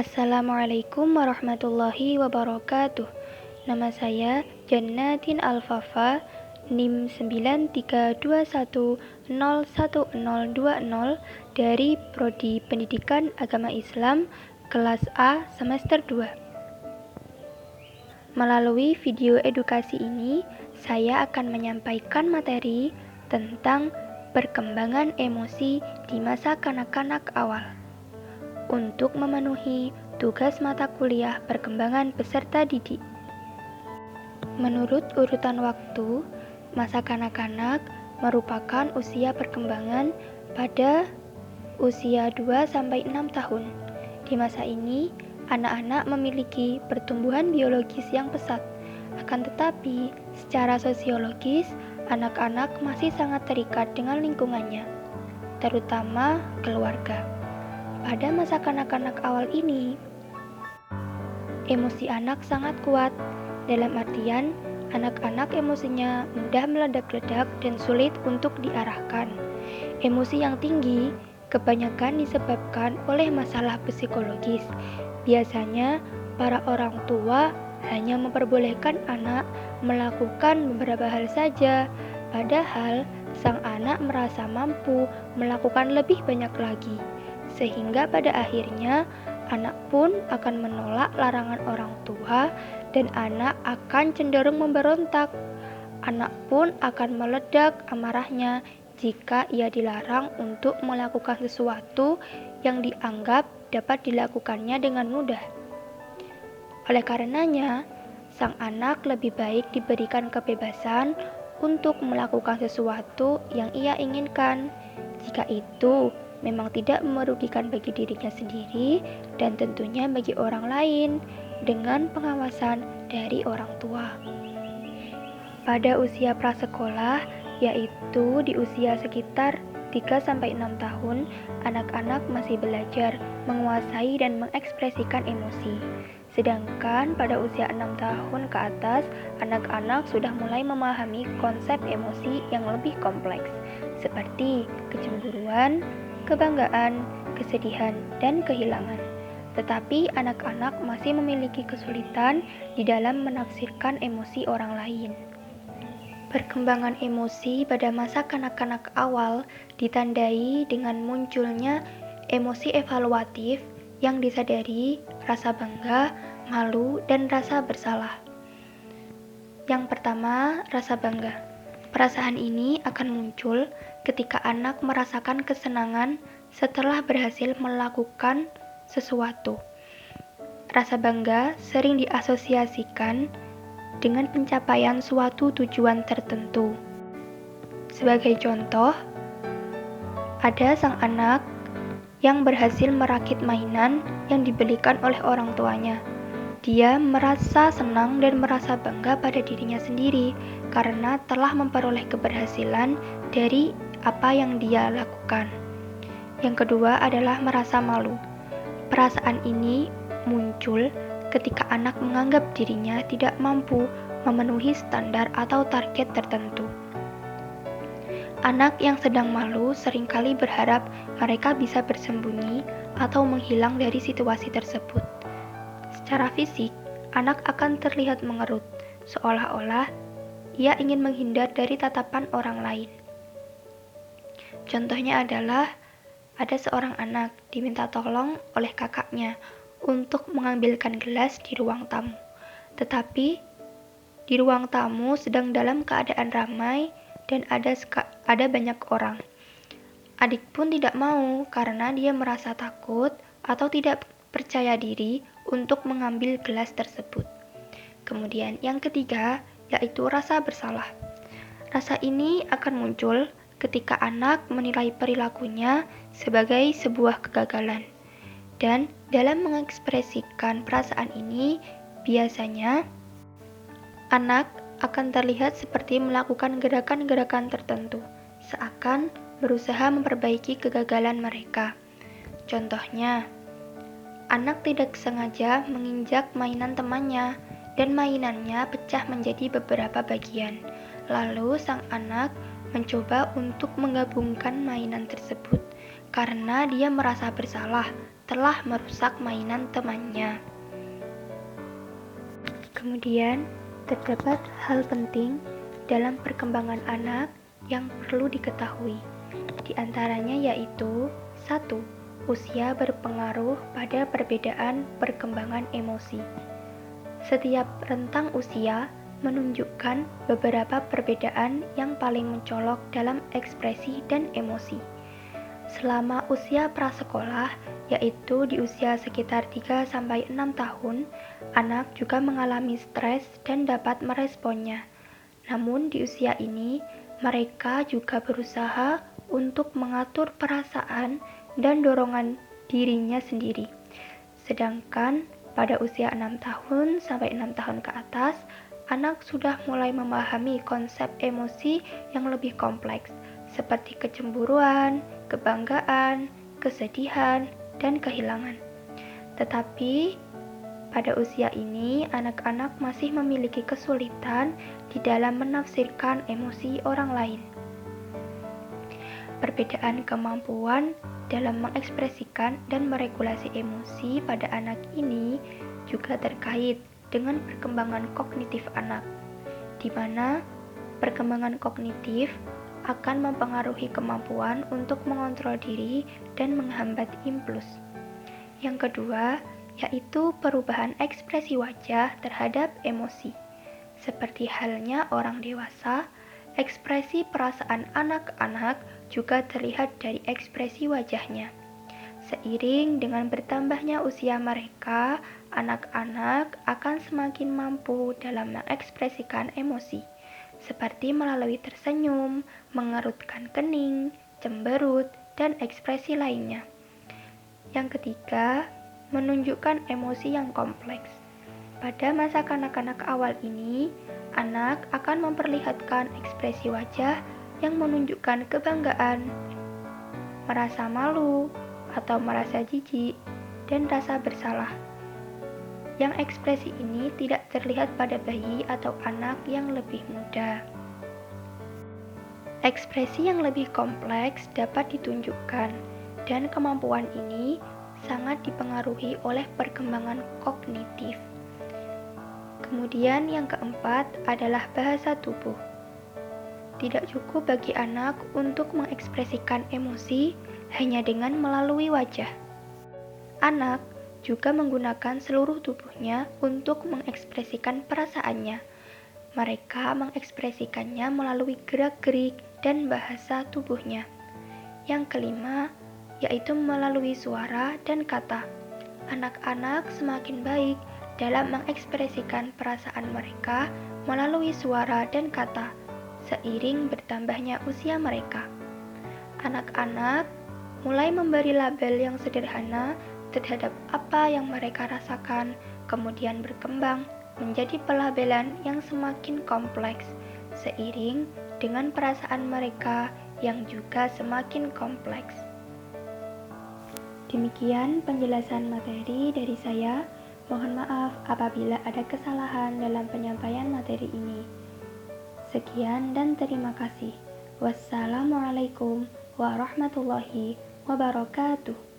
Assalamualaikum warahmatullahi wabarakatuh. Nama saya Jannatin Alfafa, NIM 9321010020 dari Prodi Pendidikan Agama Islam kelas A semester 2. Melalui video edukasi ini, saya akan menyampaikan materi tentang perkembangan emosi di masa kanak-kanak awal. Untuk memenuhi tugas mata kuliah perkembangan peserta didik. Menurut urutan waktu, masa kanak-kanak merupakan usia perkembangan pada usia 2-6 tahun. Di masa ini, anak-anak memiliki pertumbuhan biologis yang pesat. Akan tetapi, secara sosiologis, anak-anak masih sangat terikat dengan lingkungannya, terutama keluarga. Pada masa kanak-kanak awal ini, emosi anak sangat kuat. Dalam artian, anak-anak emosinya mudah meledak-ledak dan sulit untuk diarahkan. Emosi yang tinggi kebanyakan disebabkan oleh masalah psikologis. Biasanya, para orang tua hanya memperbolehkan anak melakukan beberapa hal saja, padahal sang anak merasa mampu melakukan lebih banyak lagi. Sehingga pada akhirnya anak pun akan menolak larangan orang tua dan anak akan cenderung memberontak. Anak pun akan meledak amarahnya jika ia dilarang untuk melakukan sesuatu yang dianggap dapat dilakukannya dengan mudah. Oleh karenanya, sang anak lebih baik diberikan kebebasan untuk melakukan sesuatu yang ia inginkan, jika itu memang tidak merugikan bagi dirinya sendiri dan tentunya bagi orang lain dengan pengawasan dari orang tua. Pada usia prasekolah, yaitu di usia sekitar 3-6 tahun, anak-anak masih belajar menguasai dan mengekspresikan emosi. Sedangkan pada usia 6 tahun ke atas, anak-anak sudah mulai memahami konsep emosi yang lebih kompleks, seperti kecemburuan, kebanggaan, kesedihan, dan kehilangan. Tetapi anak-anak masih memiliki kesulitan di dalam menafsirkan emosi orang lain. Perkembangan emosi pada masa kanak-kanak awal ditandai dengan munculnya emosi evaluatif yang disadari, rasa bangga, malu, dan rasa bersalah. Yang pertama, rasa bangga. Perasaan ini akan muncul ketika anak merasakan kesenangan setelah berhasil melakukan sesuatu. Rasa bangga sering diasosiasikan dengan pencapaian suatu tujuan tertentu. Sebagai contoh, ada sang anak yang berhasil merakit mainan yang dibelikan oleh orang tuanya. Dia merasa senang dan merasa bangga pada dirinya sendiri karena telah memperoleh keberhasilan dari apa yang dia lakukan. Yang kedua adalah merasa malu. Perasaan ini muncul ketika anak menganggap dirinya tidak mampu memenuhi standar atau target tertentu. Anak yang sedang malu seringkali berharap mereka bisa bersembunyi atau menghilang dari situasi tersebut. Secara fisik, anak akan terlihat mengerut, seolah-olah ia ingin menghindar dari tatapan orang lain. Contohnya adalah ada seorang anak diminta tolong oleh kakaknya untuk mengambilkan gelas di ruang tamu. Tetapi di ruang tamu sedang dalam keadaan ramai dan ada banyak orang. Adik pun tidak mau karena dia merasa takut atau tidak percaya diri untuk mengambil gelas tersebut. Kemudian yang ketiga, yaitu rasa bersalah. Rasa ini akan muncul ketika anak menilai perilakunya sebagai sebuah kegagalan. Dan dalam mengekspresikan perasaan ini, biasanya anak akan terlihat seperti melakukan gerakan-gerakan tertentu, seakan berusaha memperbaiki kegagalan mereka. Contohnya, anak tidak sengaja menginjak mainan temannya, dan mainannya pecah menjadi beberapa bagian. Lalu sang anak mencoba untuk menggabungkan mainan tersebut karena dia merasa bersalah setelah merusak mainan temannya. Kemudian, terdapat hal penting dalam perkembangan anak yang perlu diketahui. Di antaranya yaitu 1. Usia berpengaruh pada perbedaan perkembangan emosi. Setiap rentang usia menunjukkan beberapa perbedaan yang paling mencolok dalam ekspresi dan emosi. Selama usia prasekolah, yaitu di usia sekitar 3-6 tahun, anak juga mengalami stres dan dapat meresponnya. Namun di usia ini, mereka juga berusaha untuk mengatur perasaan dan dorongan dirinya sendiri. Sedangkan pada usia 6 tahun sampai 6 tahun ke atas, anak sudah mulai memahami konsep emosi yang lebih kompleks, seperti kecemburuan, kebanggaan, kesedihan, dan kehilangan. Tetapi pada usia ini, anak-anak masih memiliki kesulitan di dalam menafsirkan emosi orang lain. Perbedaan kemampuan dalam mengekspresikan dan meregulasi emosi pada anak ini juga terkait dengan perkembangan kognitif anak, di mana perkembangan kognitif akan mempengaruhi kemampuan untuk mengontrol diri dan menghambat impuls. Yang kedua, yaitu perubahan ekspresi wajah terhadap emosi. Seperti halnya orang dewasa, ekspresi perasaan anak-anak juga terlihat dari ekspresi wajahnya. Seiring dengan bertambahnya usia mereka, anak-anak akan semakin mampu dalam mengekspresikan emosi, seperti melalui tersenyum, mengerutkan kening, cemberut, dan ekspresi lainnya. Yang ketiga, menunjukkan emosi yang kompleks. Pada masa kanak-kanak awal ini, anak akan memperlihatkan ekspresi wajah yang menunjukkan kebanggaan, merasa malu, atau merasa jijik, dan rasa bersalah. Yang ekspresi ini tidak terlihat pada bayi atau anak yang lebih muda. Ekspresi yang lebih kompleks dapat ditunjukkan, dan kemampuan ini sangat dipengaruhi oleh perkembangan kognitif. Kemudian yang keempat adalah bahasa tubuh. Tidak cukup bagi anak untuk mengekspresikan emosi hanya dengan melalui wajah. Anak juga menggunakan seluruh tubuhnya untuk mengekspresikan perasaannya. Mereka mengekspresikannya melalui gerak-gerik dan bahasa tubuhnya. Yang kelima, yaitu melalui suara dan kata. Anak-anak semakin baik dalam mengekspresikan perasaan mereka melalui suara dan kata, seiring bertambahnya usia mereka. Anak-anak mulai memberi label yang sederhana terhadap apa yang mereka rasakan, kemudian berkembang menjadi pelabelan yang semakin kompleks, seiring dengan perasaan mereka yang juga semakin kompleks. Demikian penjelasan materi dari saya. Mohon maaf apabila ada kesalahan dalam penyampaian materi ini. Sekian dan terima kasih. Wassalamualaikum warahmatullahi wabarakatuh.